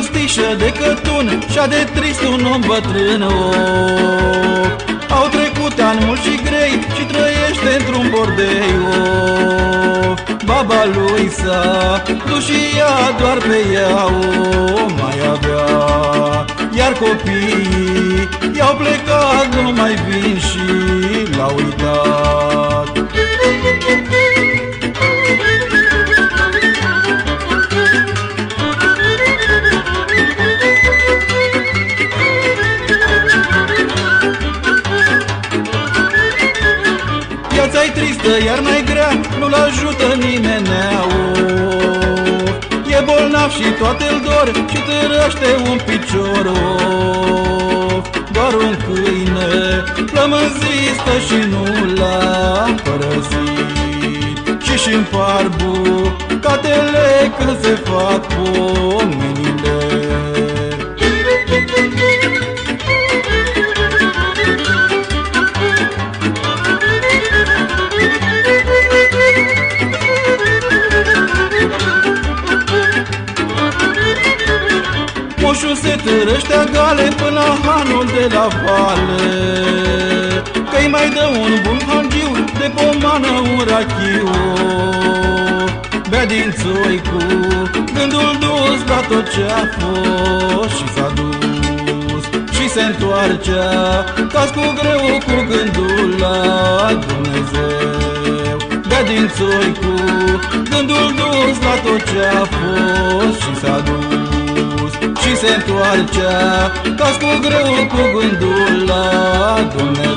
postișă de cătun și-a de trist un om bătrân. Oh, au trecut ani mulți și grei și trăiește într-un bordei. Oh, baba lui s-a dus și ea doar pe ea o mai avea. Iar copiii i-au plecat, nu mai vin și l-au uitat. Viața-i tristă, iarna-i grea, nu-l ajută nimenea. E bolnav și toate-l dor și târăște un picior. Doar un câine flămânzit stă și nu l-a părăsit. Și-și împar bucatele când se fac pomenile. Moșul se târăște gale până la hanul de la vale, că-i mai dă un bun hangiu de pomană un rachiu. Bea din țoi cu gândul dus la tot ce-a fost și s-a dus și se întoarce ca cu greu cu gândul la Dumnezeu. Bea din țoi cu gândul dus la tot ce-a fost și s-a dus și se întoarce ca cu greu cu gândul la Dumnezeu.